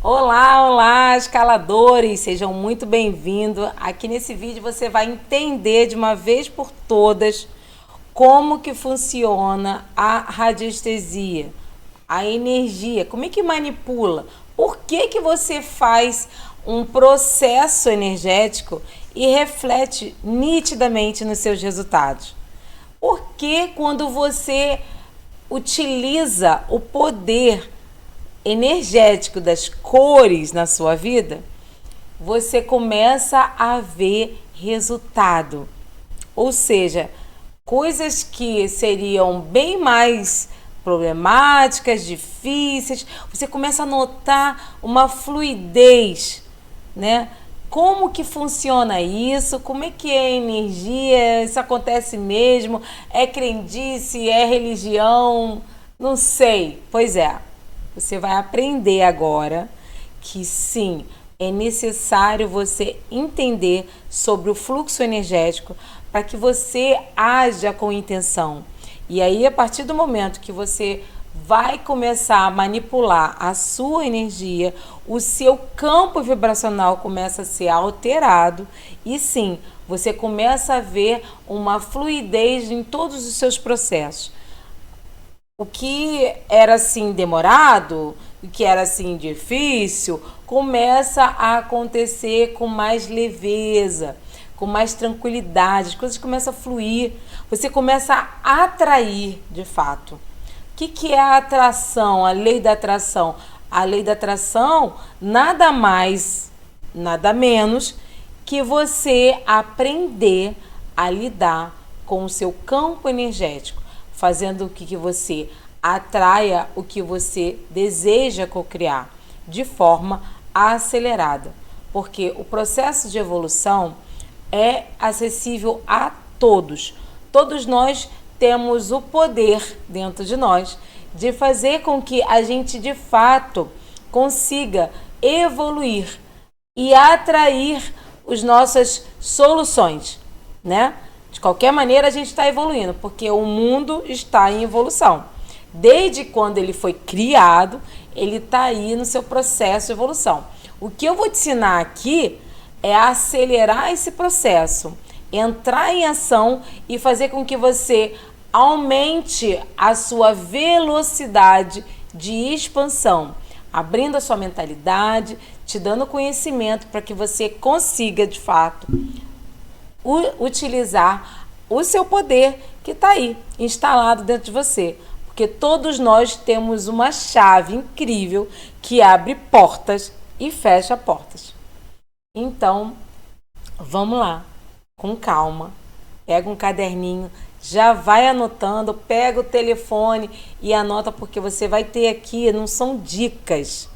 Olá, olá, escaladores! Sejam muito bem-vindos. Aqui nesse vídeo você vai entender de uma vez por todas como que funciona a radiestesia, a energia, como é que manipula, por que que você faz um processo energético e reflete nitidamente nos seus resultados. Porque quando você utiliza o poder energético das cores na sua vida, você começa a ver resultado. Ou seja, coisas que seriam bem mais problemáticas, difíceis, você começa a notar uma fluidez, né? Como que funciona isso? Como é que é a energia? Isso acontece mesmo? É crendice? É religião? Não sei. Pois é, você vai aprender agora que sim, é necessário você entender sobre o fluxo energético para que você haja com intenção. E aí, a partir do momento que você vai começar a manipular a sua energia, o seu campo vibracional começa a ser alterado e sim, você começa a ver uma fluidez em todos os seus processos. O que era assim demorado, o que era assim difícil, começa a acontecer com mais leveza, com mais tranquilidade, as coisas começam a fluir, você começa a atrair de fato. O que é a atração, a lei da atração? A lei da atração nada mais, nada menos que você aprender a lidar com o seu campo energético, fazendo com que você atraia o que você deseja cocriar de forma acelerada. Porque o processo de evolução é acessível a todos. Todos nós temos o poder dentro de nós de fazer com que a gente de fato consiga evoluir e atrair as nossas soluções, né? De qualquer maneira a gente está evoluindo, porque o mundo está em evolução. Desde quando ele foi criado, ele está aí no seu processo de evolução. O que eu vou te ensinar aqui é acelerar esse processo, entrar em ação e fazer com que você aumente a sua velocidade de expansão, abrindo a sua mentalidade, te dando conhecimento para que você consiga, de fato, utilizar o seu poder que está aí, instalado dentro de você. Porque todos nós temos uma chave incrível que abre portas e fecha portas. Então, vamos lá, com calma, pega um caderninho, já vai anotando, pega o telefone e anota, porque você vai ter aqui, não são dicas.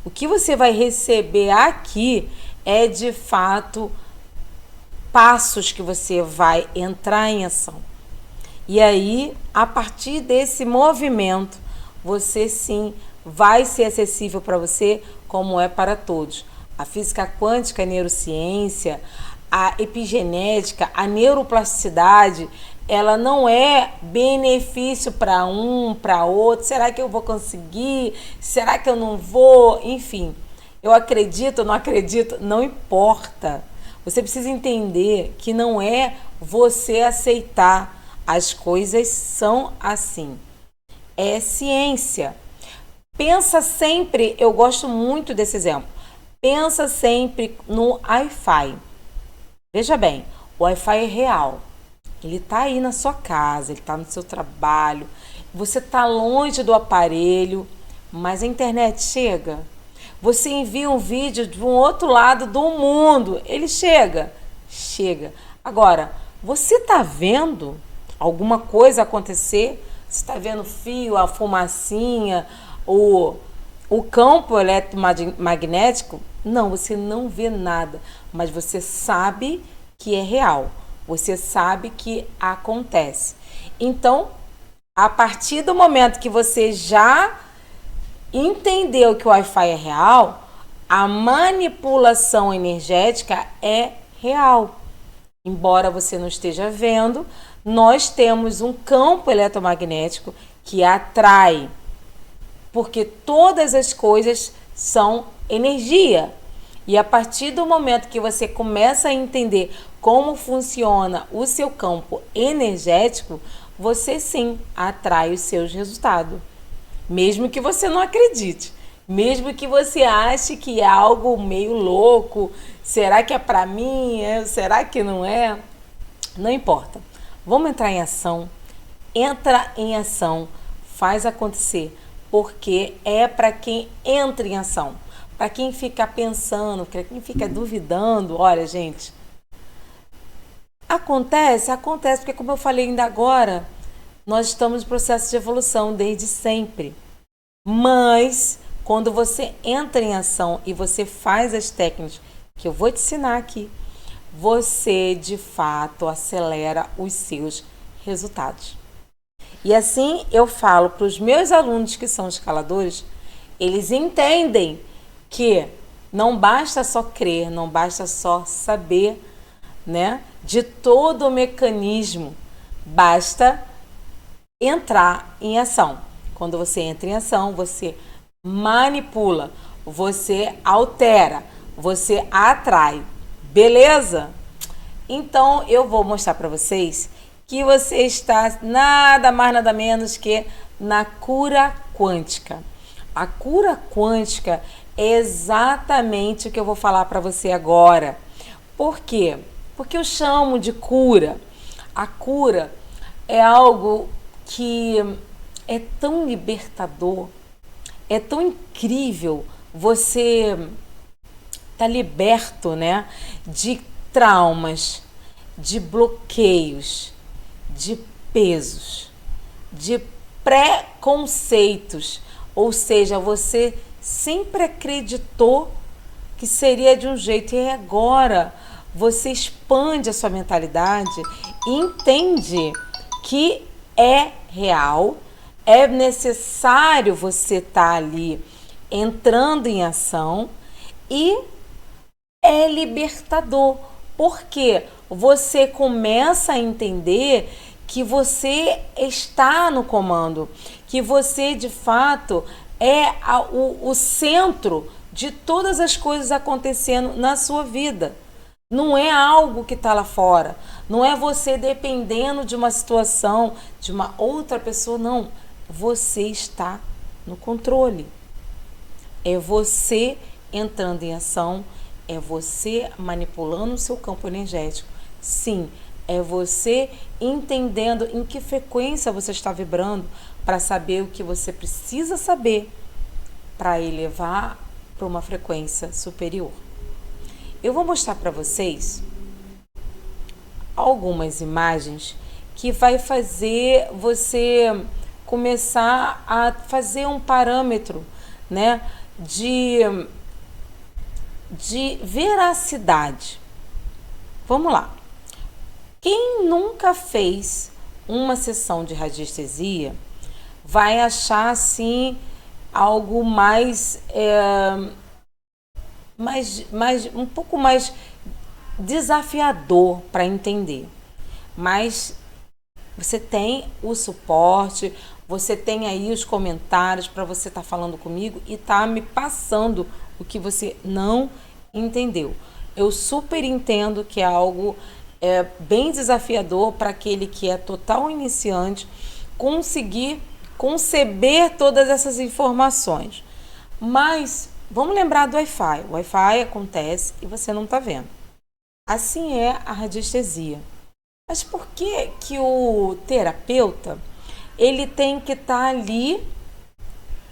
O que você vai receber aqui é de fato passos que você vai entrar em ação. E aí, a partir desse movimento, você sim vai ser acessível para você, como é para todos. A física quântica, a neurociência, a epigenética, a neuroplasticidade, ela não é benefício para um, para outro. Será que eu vou conseguir? Será que eu não vou? Enfim, eu acredito, não acredito, não importa. Você precisa entender que não é você aceitar. As coisas são assim. É ciência. Pensa sempre, eu gosto muito desse exemplo. Pensa sempre no Wi-Fi. Veja bem, o Wi-Fi é real. Ele está aí na sua casa, ele está no seu trabalho. Você está longe do aparelho, mas a internet chega. Você envia um vídeo de um outro lado do mundo, ele chega. Chega. Agora, você está vendo alguma coisa acontecer? Você está vendo o fio, a fumacinha, o campo eletromagnético? Não, você não vê nada, mas você sabe que é real. Você sabe que acontece. Então, a partir do momento que você já entendeu que o Wi-Fi é real, a manipulação energética é real. Embora você não esteja vendo, nós temos um campo eletromagnético que atrai, porque todas as coisas são energia. E a partir do momento que você começa a entender como funciona o seu campo energético, você sim atrai os seus resultados. Mesmo que você não acredite, mesmo que você ache que é algo meio louco, será que é para mim? Será que não é? Não importa. Vamos entrar em ação. Entra em ação, faz acontecer, porque é para quem entra em ação. Para quem fica pensando, para quem fica duvidando, olha, gente, acontece, porque como eu falei ainda agora, nós estamos em processo de evolução desde sempre. Mas quando você entra em ação e você faz as técnicas que eu vou te ensinar aqui, você de fato acelera os seus resultados. E assim eu falo para os meus alunos que são escaladores, eles entendem que não basta só crer, não basta só saber, né, de todo o mecanismo, basta entrar em ação. Quando você entra em ação, você manipula, você altera, você atrai, beleza? Então eu vou mostrar para vocês que você está nada mais nada menos que na cura quântica. A cura quântica é exatamente o que eu vou falar para você agora. Por quê? Porque eu chamo de cura. A cura é algo que é tão libertador, é tão incrível. Você tá liberto, né, de traumas, de bloqueios, de pesos, de preconceitos. Ou seja, você sempre acreditou que seria de um jeito e agora você expande a sua mentalidade e entende que é real, é necessário você estar ali entrando em ação e é libertador, porque você começa a entender que você está no comando, que você de fato é o centro de todas as coisas acontecendo na sua vida. Não é algo que está lá fora, não é você dependendo de uma situação, de uma outra pessoa, não. Você está no controle. É você entrando em ação, é você manipulando o seu campo energético. Sim, é você entendendo em que frequência você está vibrando para saber o que você precisa saber para elevar para uma frequência superior. Eu vou mostrar para vocês algumas imagens que vai fazer você começar a fazer um parâmetro, né, de veracidade. Vamos lá. Quem nunca fez uma sessão de radiestesia vai achar assim algo mais um pouco mais desafiador para entender. Mas você tem o suporte, você tem aí os comentários para você estar falando comigo e tá me passando o que você não entendeu. Eu super entendo que é algo bem desafiador para aquele que é total iniciante conseguir conceber todas essas informações. Mas vamos lembrar do Wi-Fi. O Wi-Fi acontece e você não está vendo. Assim é a radiestesia. Mas por que que o terapeuta ele tem que estar ali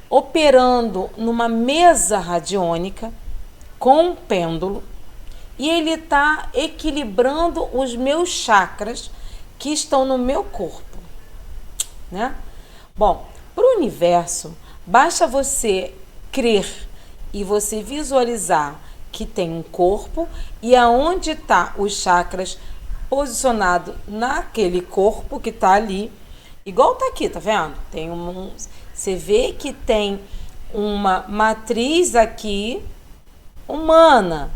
operando numa mesa radiônica com um pêndulo e ele está equilibrando os meus chakras que estão no meu corpo, né? Bom, para o universo, basta você crer e você visualizar que tem um corpo e aonde está os chakras posicionado naquele corpo que está ali, igual tá aqui, tá vendo? Tem você vê que tem uma matriz aqui humana.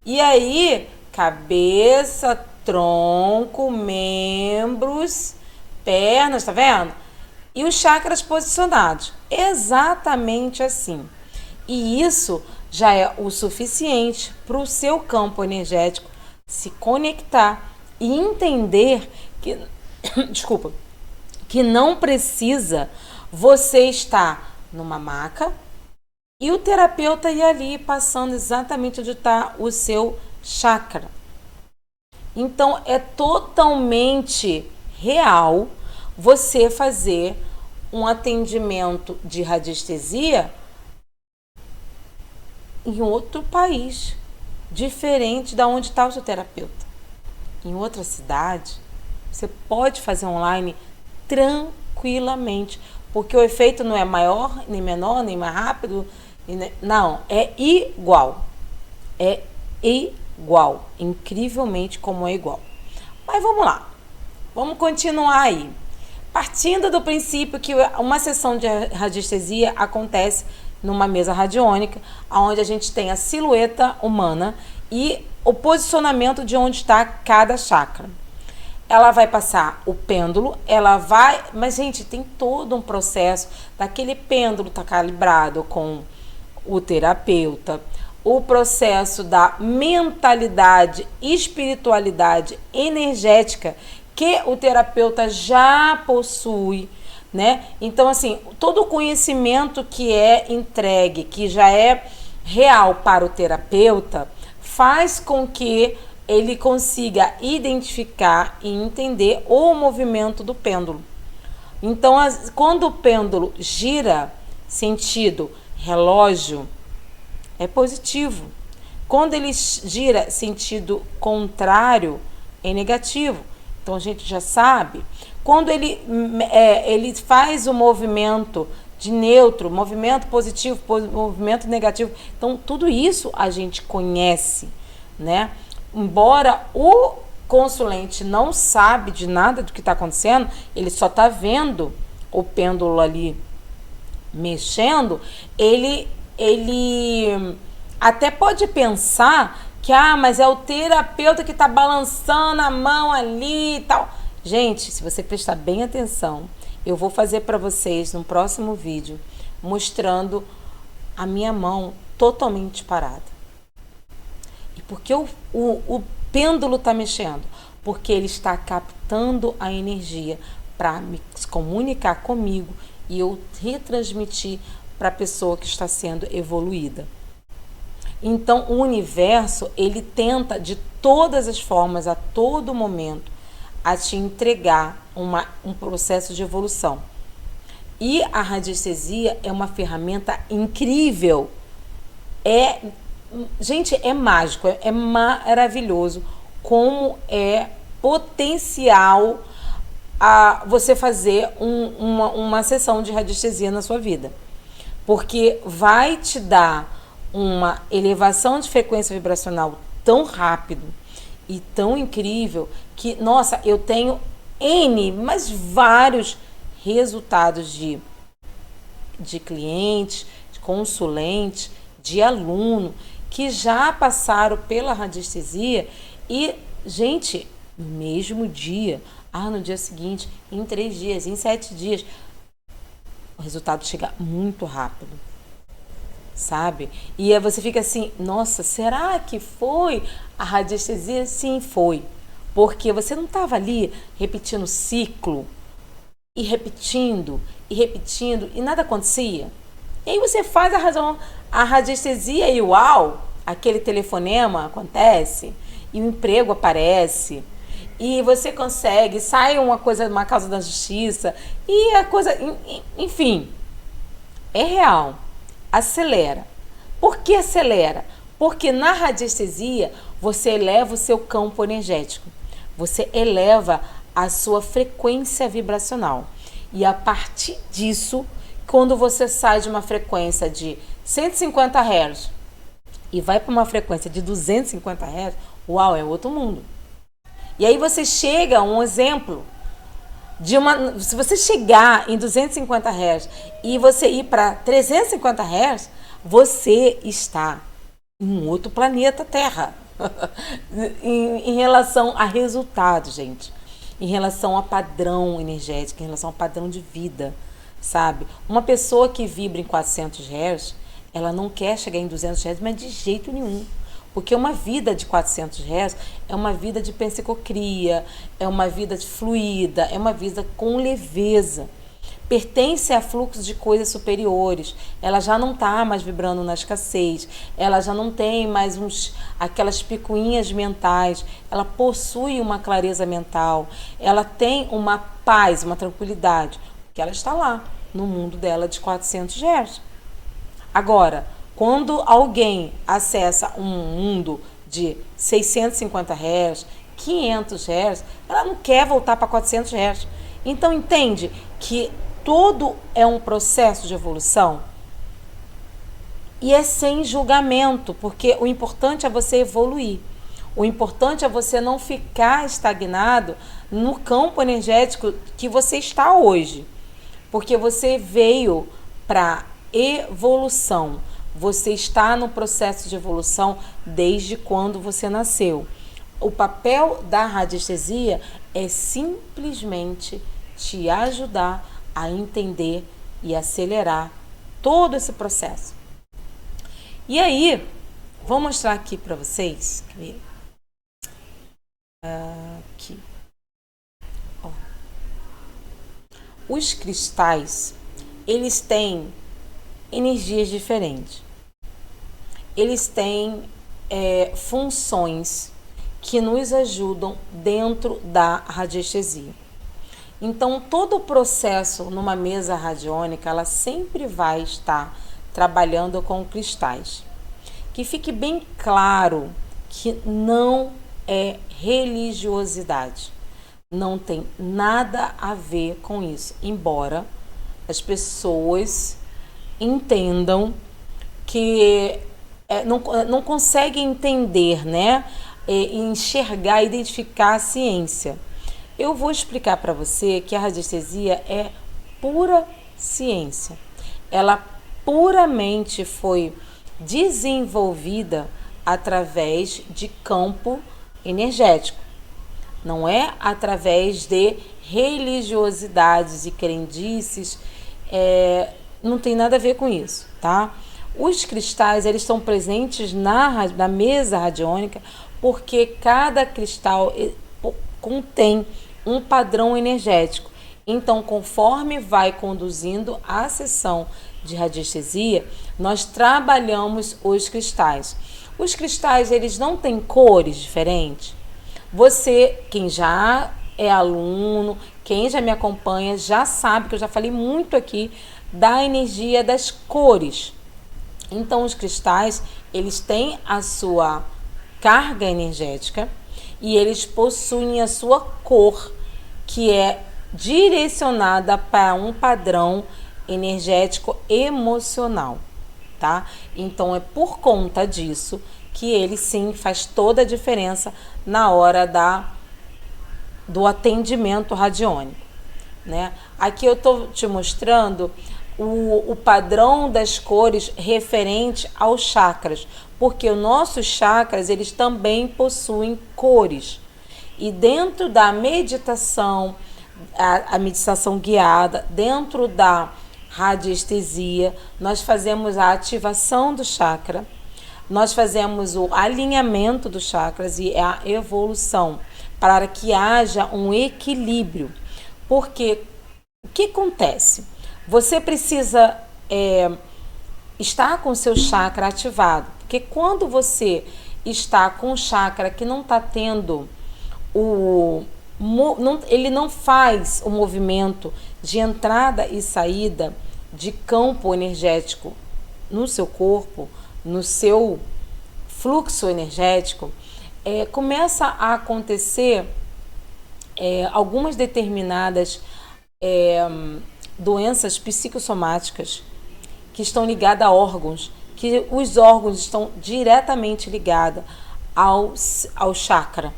E aí, cabeça, tronco, membros, pernas, tá vendo? E os chakras posicionados. Exatamente assim. E isso já é o suficiente para o seu campo energético se conectar e entender que, desculpa, que não precisa você estar numa maca e o terapeuta ir ali passando exatamente onde está o seu chakra. Então é totalmente real você fazer um atendimento de radiestesia em outro país, diferente da onde está o seu terapeuta. Em outra cidade, você pode fazer online tranquilamente, porque o efeito não é maior, nem menor, nem mais rápido. Não, é igual. É igual. Incrivelmente como é igual. Mas vamos lá. Vamos continuar aí. Partindo do princípio que uma sessão de radiestesia acontece numa mesa radiônica, onde a gente tem a silhueta humana e o posicionamento de onde está cada chakra. Ela vai passar o pêndulo, ela vai... Mas, gente, tem todo um processo daquele pêndulo estar calibrado com o terapeuta, o processo da mentalidade, espiritualidade, energética que o terapeuta já possui, né? Então, assim, todo o conhecimento que é entregue, que já é real para o terapeuta, faz com que ele consiga identificar e entender o movimento do pêndulo. Então, quando o pêndulo gira sentido relógio, é positivo. Quando ele gira sentido contrário, é negativo. Então, a gente já sabe. Quando ele faz o movimento de neutro, movimento positivo, movimento negativo. Então, tudo isso a gente conhece, né? Embora o consulente não sabe de nada do que está acontecendo, ele só está vendo o pêndulo ali mexendo, ele até pode pensar que, mas é o terapeuta que está balançando a mão ali e tal. Gente, se você prestar bem atenção, eu vou fazer para vocês no próximo vídeo, mostrando a minha mão totalmente parada. E por que o pêndulo está mexendo? Porque ele está captando a energia para me comunicar comigo e eu retransmitir para a pessoa que está sendo evoluída. Então, o universo, ele tenta de todas as formas, a todo momento, a te entregar um processo de evolução. E a radiestesia é uma ferramenta incrível. Gente, é mágico, é maravilhoso como é potencial a você fazer uma sessão de radiestesia na sua vida. Porque vai te dar uma elevação de frequência vibracional tão rápido e tão incrível que, nossa, eu tenho mas vários resultados de clientes, de consulentes, de aluno que já passaram pela radiestesia e, gente, no mesmo dia, no dia seguinte, em 3 dias, em 7 dias, o resultado chega muito rápido, sabe? E aí você fica assim, nossa, será que foi a radiestesia? Sim, foi. Porque você não estava ali repetindo o ciclo e repetindo e nada acontecia. E aí você faz a radiestesia e uau, aquele telefonema acontece e o emprego aparece e você consegue, sai uma causa da justiça e a coisa, enfim, é real. Acelera. Por que acelera? Porque na radiestesia você eleva o seu campo energético. Você eleva a sua frequência vibracional. E a partir disso, quando você sai de uma frequência de 150 Hz e vai para uma frequência de 250 Hz, uau, é outro mundo. E aí você chega a um exemplo se você chegar em 250 Hz e você ir para 350 Hz, você está em um outro planeta Terra. em relação a resultado, gente. Em relação a padrão energético, em relação a padrão de vida, sabe? Uma pessoa que vibra em 400 Hz, Ela não quer chegar em 200 Hz, mas de jeito nenhum. Porque uma vida de 400 Hz é uma vida de pensicocria, é uma vida fluida, é uma vida com leveza. Pertence a fluxos de coisas superiores. Ela já não está mais vibrando na escassez, ela já não tem mais aquelas picuinhas mentais, ela possui uma clareza mental, ela tem uma paz, uma tranquilidade, porque ela está lá, no mundo dela de 400 Hz. Agora, quando alguém acessa um mundo de 650 Hz, 500 Hz, ela não quer voltar para 400 Hz. Então, entende que tudo é um processo de evolução e é sem julgamento, porque o importante é você evoluir. O importante é você não ficar estagnado no campo energético que você está hoje, porque você veio para evolução. Você está no processo de evolução desde quando você nasceu. O papel da radiestesia é simplesmente te ajudar a entender e acelerar todo esse processo. E aí, vou mostrar aqui para vocês. Aqui. Ó. Os cristais, eles têm energias diferentes. Eles têm funções que nos ajudam dentro da radiestesia. Então, todo o processo numa mesa radiônica, ela sempre vai estar trabalhando com cristais. Que fique bem claro que não é religiosidade. Não tem nada a ver com isso. Embora as pessoas entendam que não conseguem entender, né? Enxergar, identificar a ciência. Eu vou explicar para você que a radiestesia é pura ciência. Ela puramente foi desenvolvida através de campo energético. Não é através de religiosidades e crendices, não tem nada a ver com isso, tá? Os cristais, eles estão presentes na mesa radiônica porque cada cristal contém um padrão energético. Então, conforme vai conduzindo a sessão de radiestesia, nós trabalhamos os cristais. Os cristais, eles não têm cores diferentes. Você, quem já é aluno, quem já me acompanha, já sabe que eu já falei muito aqui da energia das cores. Então, os cristais, eles têm a sua carga energética e eles possuem a sua cor, que é direcionada para um padrão energético emocional, tá? Então, é por conta disso que ele sim faz toda a diferença na hora do atendimento radiônico, né? Aqui eu estou te mostrando o padrão das cores referente aos chakras, porque os nossos chakras, eles também possuem cores. E dentro da meditação, a meditação guiada, dentro da radiestesia, nós fazemos a ativação do chakra, nós fazemos o alinhamento dos chakras e a evolução, para que haja um equilíbrio. Porque o que acontece? Você precisa estar com o seu chakra ativado, porque quando você está com o chakra que não está tendo ele não faz o movimento de entrada e saída de campo energético no seu corpo, no seu fluxo energético, começa a acontecer algumas determinadas doenças psicossomáticas que estão ligadas a órgãos, que os órgãos estão diretamente ligados ao chakra,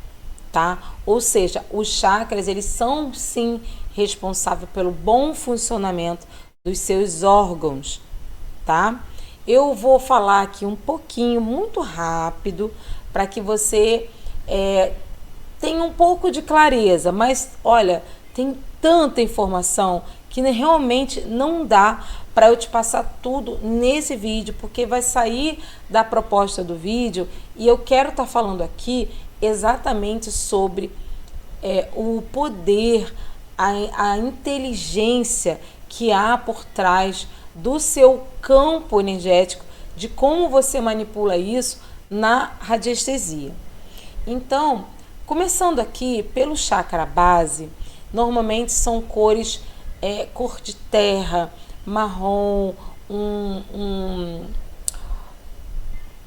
tá? Ou seja, os chakras, eles são sim responsáveis pelo bom funcionamento dos seus órgãos, tá? Eu vou falar aqui um pouquinho, muito rápido, para que você tenha um pouco de clareza, mas olha, tem tanta informação que realmente não dá para eu te passar tudo nesse vídeo, porque vai sair da proposta do vídeo e eu quero estar falando aqui exatamente sobre o poder, a inteligência que há por trás do seu campo energético, de como você manipula isso na radiestesia. Então, começando aqui pelo chakra base, normalmente são cores, cor de terra, marrom,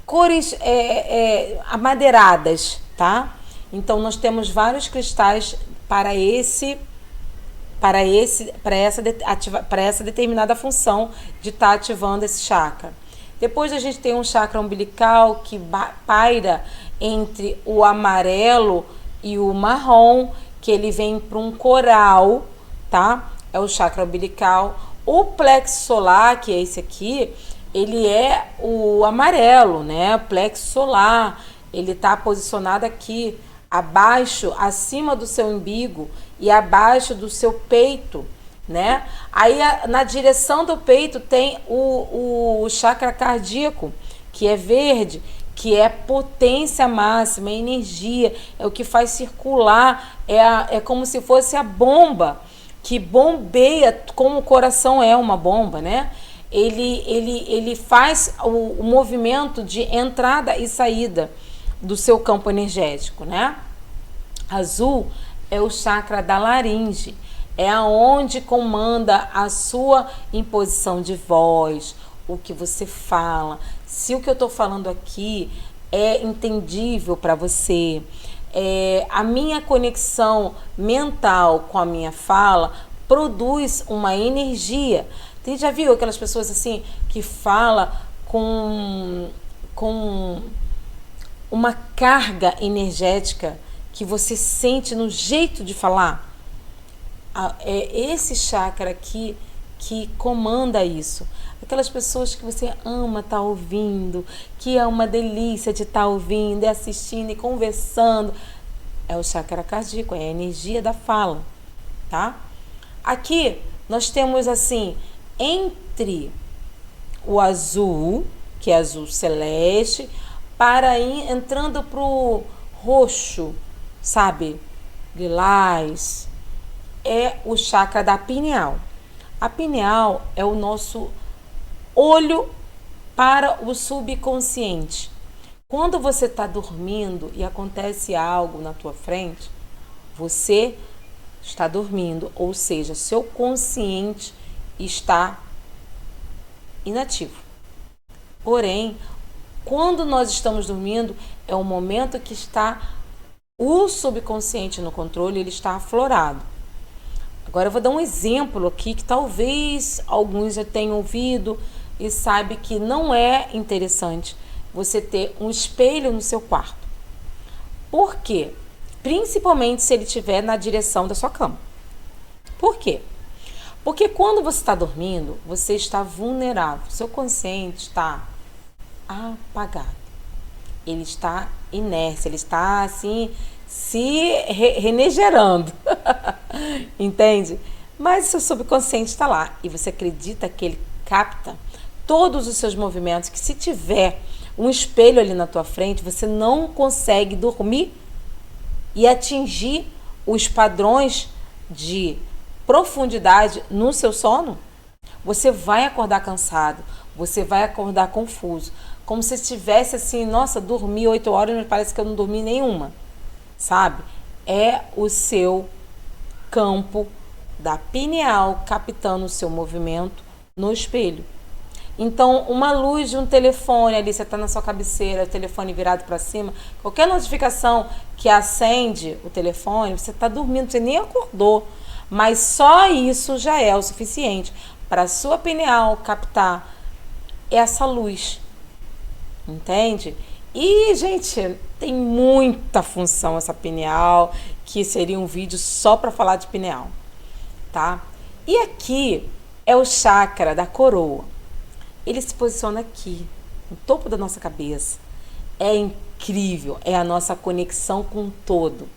cores amadeiradas, tá? Então nós temos vários cristais para essa determinada função de estar ativando esse chakra. Depois a gente tem um chakra umbilical que paira entre o amarelo e o marrom, que ele vem para um coral, tá? É o chakra umbilical. O plexo solar, que é esse aqui, ele é o amarelo, né? O plexo solar, ele está posicionado aqui, abaixo, acima do seu umbigo e abaixo do seu peito, né? Aí na direção do peito tem o chakra cardíaco, que é verde, que é potência máxima, é energia, é o que faz circular, é como se fosse a bomba que bombeia, como o coração é uma bomba, né? Ele faz o movimento de entrada e saída do seu campo energético, né? Azul é o chakra da laringe, é aonde comanda a sua imposição de voz, o que você fala, se o que eu estou falando aqui é entendível para você, a minha conexão mental com a minha fala produz uma energia. Você já viu aquelas pessoas assim que falam com uma carga energética que você sente no jeito de falar? É esse chakra aqui que comanda isso. Aquelas pessoas que você ama estar ouvindo, que é uma delícia de estar ouvindo, e assistindo e conversando. É o chakra cardíaco, é a energia da fala, tá? Aqui nós temos assim, entre o azul, que é azul celeste, para ir entrando pro roxo, sabe? Lilás, é o chakra da pineal. A pineal é o nosso olho para o subconsciente. Quando você está dormindo e acontece algo na tua frente, você está dormindo, ou seja, seu consciente está inativo. Porém, quando nós estamos dormindo, é o momento que está o subconsciente no controle, ele está aflorado. Agora eu vou dar um exemplo aqui que talvez alguns já tenham ouvido e saibam que não é interessante você ter um espelho no seu quarto. Por quê? Principalmente se ele estiver na direção da sua cama. Por quê? Porque quando você está dormindo, você está vulnerável. Seu consciente está apagado. Ele está inércia, ele está assim, se renegerando. Entende? Mas o seu subconsciente está lá e você acredita que ele capta todos os seus movimentos, que se tiver um espelho ali na tua frente, você não consegue dormir e atingir os padrões de profundidade no seu sono. Você vai acordar cansado, você vai acordar confuso, como se estivesse assim, nossa, dormi 8 horas, mas parece que eu não dormi nenhuma, sabe? É o seu campo da pineal captando o seu movimento no espelho. Então, uma luz de um telefone ali, você está na sua cabeceira, o telefone virado para cima, qualquer notificação que acende o telefone, você está dormindo, você nem acordou, mas só isso já é o suficiente para a sua pineal captar essa luz, entende? E, gente, tem muita função essa pineal, que seria um vídeo só para falar de pineal, tá? E aqui é o chakra da coroa. Ele se posiciona aqui, no topo da nossa cabeça. É incrível, é a nossa conexão com o todo.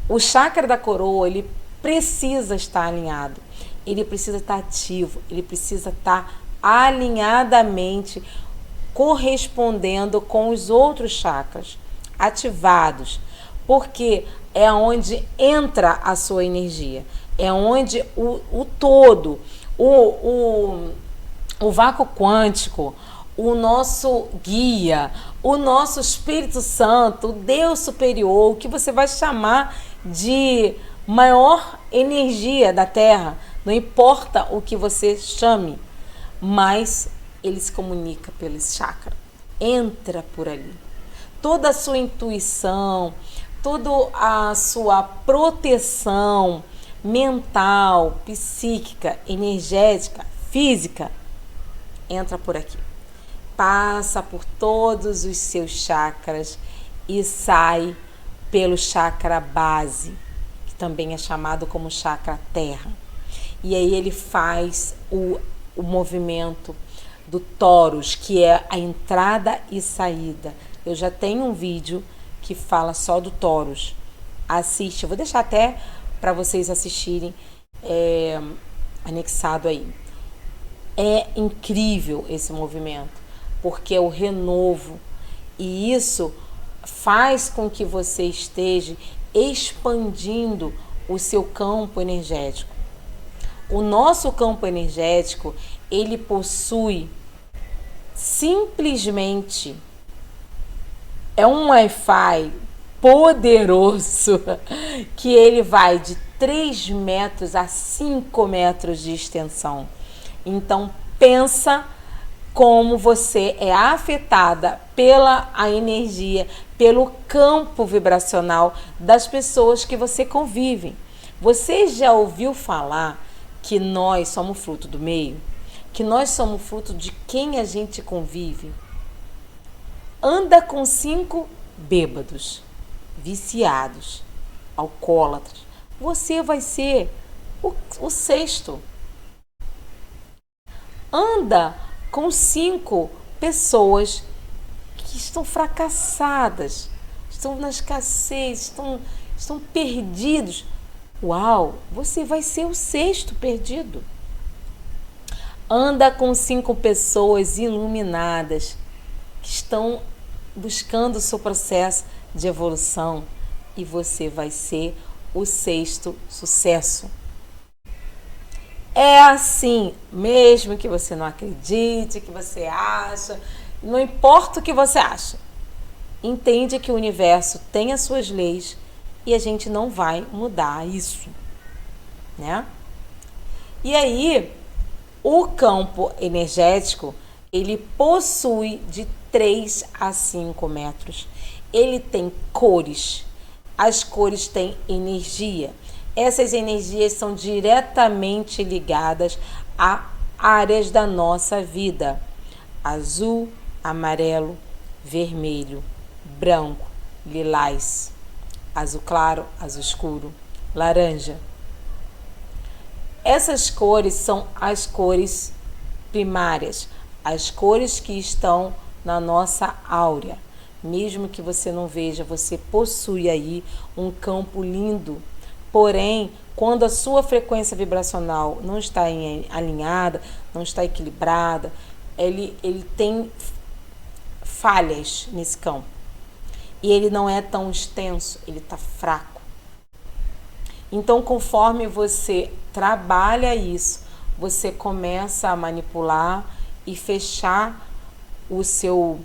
O chakra da coroa, ele precisa estar alinhado, ele precisa estar ativo, ele precisa estar alinhadamente, correspondendo com os outros chakras ativados, porque é onde entra a sua energia, é onde o todo, o vácuo quântico, o nosso guia, o nosso Espírito Santo, o Deus superior, o que você vai chamar de maior energia da Terra, não importa o que você chame, mas ele se comunica pelo chakra, entra por ali. Toda a sua intuição, toda a sua proteção mental, psíquica, energética, física, entra por aqui. Passa por todos os seus chakras e sai pelo chakra base, que também é chamado como chakra terra. E aí ele faz o movimento do tóros, que é a entrada e saída. Eu já tenho um vídeo que fala só do tóros. Assiste, eu vou deixar até para vocês assistirem, anexado aí. É incrível esse movimento, porque é o renovo, e isso faz com que você esteja expandindo o seu campo energético. O nosso campo energético, ele possui simplesmente, é um Wi-Fi poderoso, que ele vai de 3 metros a 5 metros de extensão. Então pensa como você é afetada pela a energia, pelo campo vibracional das pessoas que você convive. Você já ouviu falar que nós somos fruto do meio? Que nós somos fruto de quem a gente convive? Anda com 5 bêbados, viciados, alcoólatras, você vai ser o sexto. Anda com 5 pessoas que estão fracassadas, estão na escassez, estão perdidos. Uau, você vai ser o sexto perdido. Anda com 5 pessoas iluminadas, que estão buscando o seu processo de evolução, e você vai ser o sexto sucesso. É assim, mesmo que você não acredite, que você acha, não importa o que você acha. Entende que o universo tem as suas leis e a gente não vai mudar isso, né? E aí, o campo energético, ele possui de 3 a 5 metros. Ele tem cores. As cores têm energia. Essas energias são diretamente ligadas a áreas da nossa vida: azul, amarelo, vermelho, branco, lilás, azul claro, azul escuro, laranja. Essas cores são as cores primárias, as cores que estão na nossa áurea. Mesmo que você não veja, você possui aí um campo lindo. Porém, quando a sua frequência vibracional não está alinhada, não está equilibrada, ele tem falhas nesse campo. E ele não é tão extenso, ele está fraco. Então, conforme você trabalha isso, você começa a manipular e fechar os seus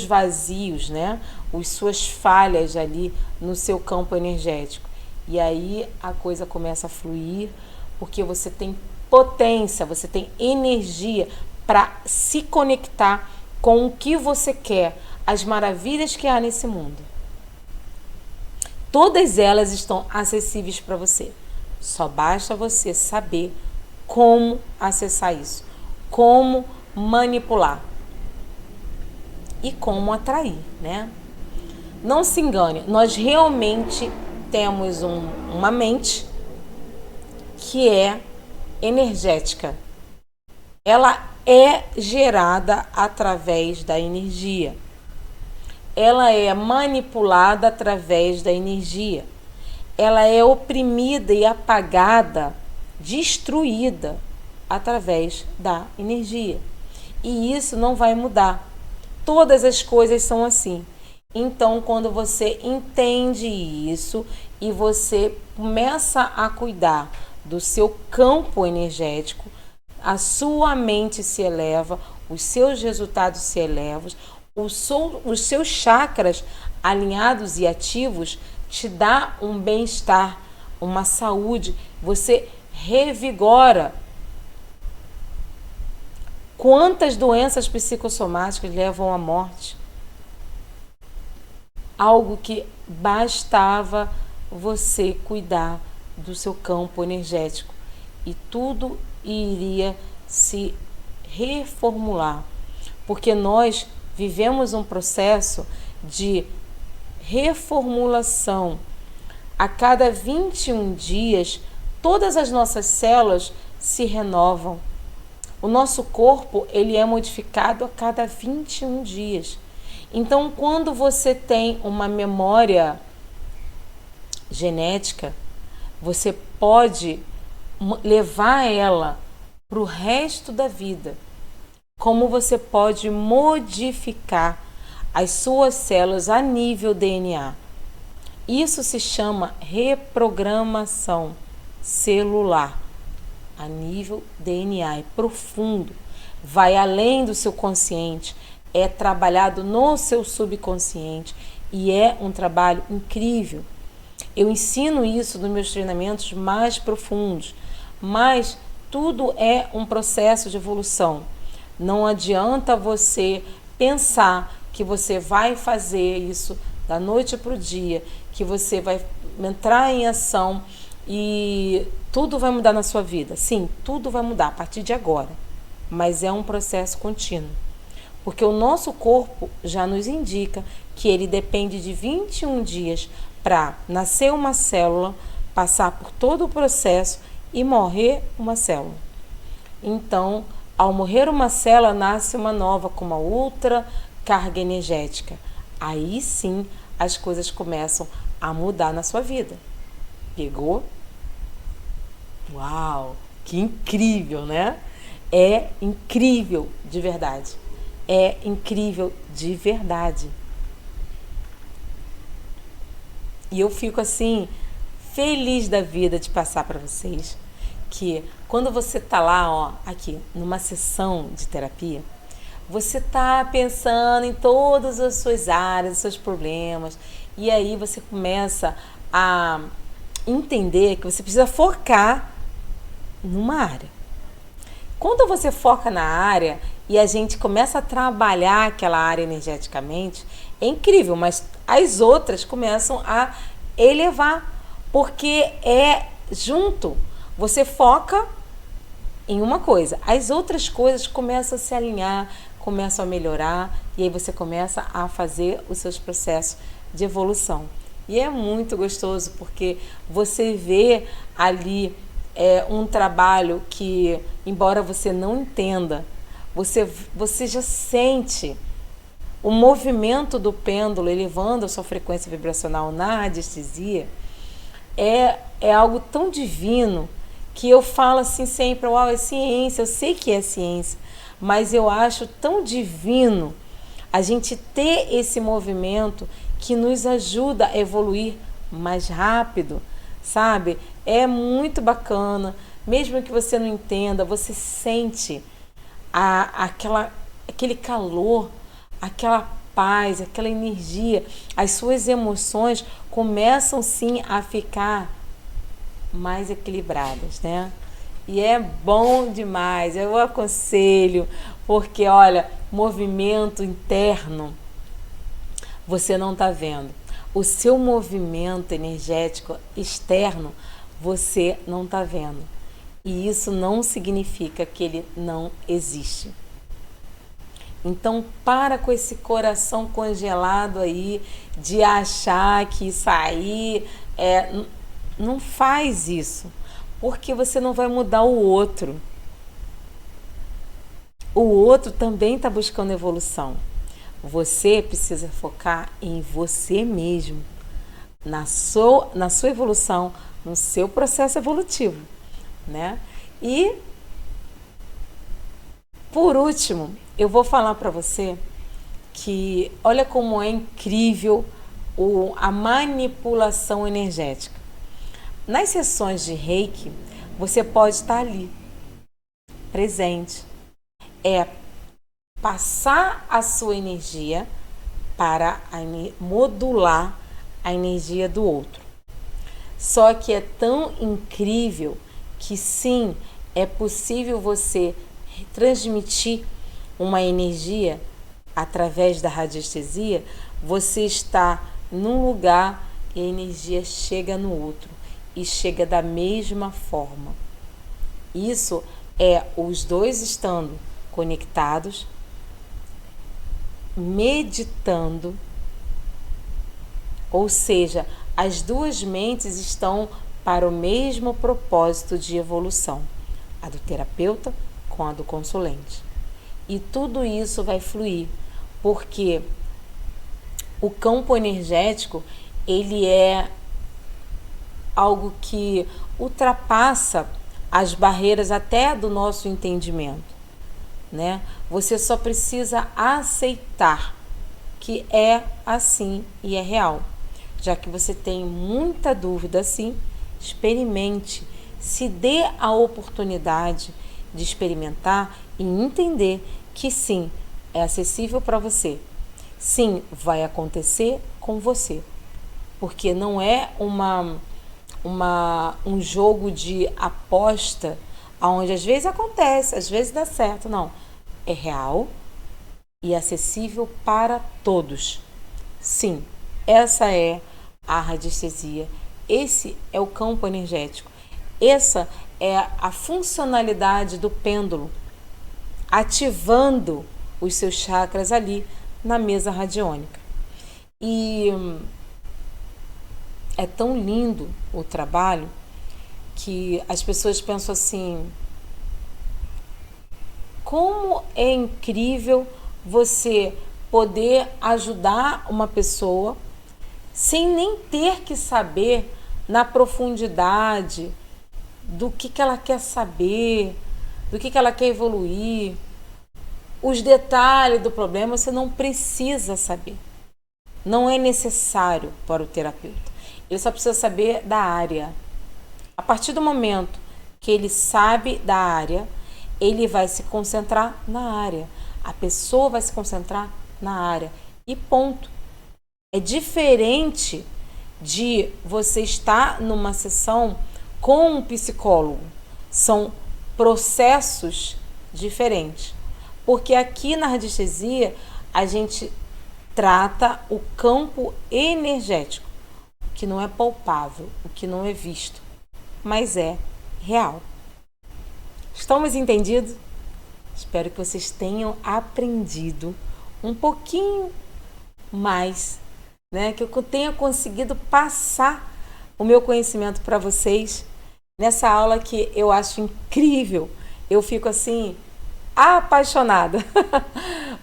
vazios, né? As suas falhas ali no seu campo energético. E aí a coisa começa a fluir, porque você tem potência, você tem energia para se conectar com o que você quer, as maravilhas que há nesse mundo. Todas elas estão acessíveis para você. Só basta você saber como acessar isso, como manipular e como atrair, né? Não se engane, nós realmente temos uma mente que é energética. Ela é gerada através da energia. Ela é manipulada através da energia. Ela é oprimida e apagada, destruída através da energia. E isso não vai mudar. Todas as coisas são assim. Então, quando você entende isso e você começa a cuidar do seu campo energético, a sua mente se eleva, os seus resultados se elevam, os seus chakras alinhados e ativos te dá um bem-estar, uma saúde, você revigora. Quantas doenças psicossomáticas levam à morte? Algo que bastava você cuidar do seu campo energético e tudo iria se reformular, porque nós vivemos um processo de reformulação. A cada 21 dias, todas as nossas células se renovam. O nosso corpo, ele é modificado a cada 21 dias. Então, quando você tem uma memória genética, você pode levar ela para o resto da vida. Como você pode modificar as suas células a nível DNA. Isso se chama reprogramação celular. A nível DNA, é profundo, vai além do seu consciente, é trabalhado no seu subconsciente e é um trabalho incrível. Eu ensino isso nos meus treinamentos mais profundos, mas tudo é um processo de evolução. Não adianta você pensar que você vai fazer isso da noite para o dia, que você vai entrar em ação e tudo vai mudar na sua vida. Sim, tudo vai mudar a partir de agora, mas é um processo contínuo. Porque o nosso corpo já nos indica que ele depende de 21 dias para nascer uma célula, passar por todo o processo e morrer uma célula. Então, ao morrer uma célula, nasce uma nova com uma outra carga energética. Aí sim as coisas começam a mudar na sua vida. Pegou? Uau, que incrível, né? É incrível de verdade. É incrível de verdade. E eu fico assim, feliz da vida de passar para vocês que quando você tá lá, ó, aqui, numa sessão de terapia, você tá pensando em todas as suas áreas, seus problemas, e aí você começa a entender que você precisa focar numa área. Quando você foca na área e a gente começa a trabalhar aquela área energeticamente, é incrível, mas as outras começam a elevar, porque é junto. Você foca em uma coisa, as outras coisas começam a se alinhar, começam a melhorar, e aí você começa a fazer os seus processos de evolução. E é muito gostoso, porque você vê ali um trabalho que, embora você não entenda, você já sente o movimento do pêndulo elevando a sua frequência vibracional na radiestesia. É algo tão divino que eu falo assim sempre, uau, é ciência, eu sei que é ciência, mas eu acho tão divino a gente ter esse movimento que nos ajuda a evoluir mais rápido, sabe? É muito bacana, mesmo que você não entenda, você sente aquele calor, aquela paz, aquela energia, as suas emoções começam sim a ficar mais equilibradas, né? E é bom demais, eu aconselho, porque olha, movimento interno você não está vendo. O seu movimento energético externo você não está vendo. E isso não significa que ele não existe. Então para com esse coração congelado aí de achar que isso aí não faz isso, porque você não vai mudar o outro. O outro também está buscando evolução. Você precisa focar em você mesmo, na sua evolução, no seu processo evolutivo, né? E Por último, eu vou falar para você que olha como é incrível a manipulação energética. Nas sessões de Reiki, você pode estar ali, presente. É passar a sua energia para modular a energia do outro. Só que é tão incrível que sim, é possível você transmitir uma energia através da radiestesia. Você está num lugar e a energia chega no outro e chega da mesma forma. Isso é os dois estando conectados, meditando, ou seja, as duas mentes estão para o mesmo propósito de evolução, a do terapeuta com a do consulente. E tudo isso vai fluir, porque o campo energético, ele é algo que ultrapassa as barreiras até do nosso entendimento, né? Você só precisa aceitar que é assim e é real. Já que você tem muita dúvida assim, experimente, se dê a oportunidade de experimentar e entender que sim, é acessível para você. Sim, vai acontecer com você. Porque não é um jogo de aposta, onde às vezes acontece, às vezes dá certo. Não, é real e acessível para todos. Sim, essa é a radiestesia. Esse é o campo energético. Essa é a funcionalidade do pêndulo, ativando os seus chakras ali na mesa radiônica. E é tão lindo o trabalho que as pessoas pensam assim: como é incrível você poder ajudar uma pessoa sem nem ter que saber na profundidade do que ela quer saber, do que ela quer evoluir. Os detalhes do problema você não precisa saber. Não é necessário para o terapeuta. Ele só precisa saber da área. A partir do momento que ele sabe da área, ele vai se concentrar na área. A pessoa vai se concentrar na área. E ponto. É diferente de você estar numa sessão com um psicólogo. São processos diferentes. Porque aqui na radiestesia a gente trata o campo energético, o que não é palpável, o que não é visto, mas é real. Estamos entendidos? Espero que vocês tenham aprendido um pouquinho mais, né? Que eu tenha conseguido passar o meu conhecimento para vocês nessa aula que eu acho incrível. Eu fico assim apaixonada,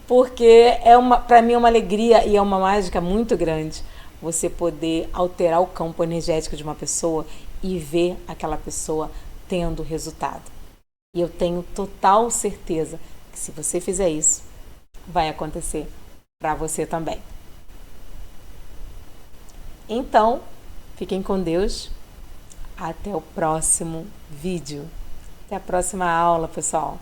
porque para mim é uma alegria e é uma mágica muito grande você poder alterar o campo energético de uma pessoa e ver aquela pessoa tendo resultado. E eu tenho total certeza que se você fizer isso, vai acontecer para você também. Então, fiquem com Deus. Até o próximo vídeo. Até a próxima aula, pessoal.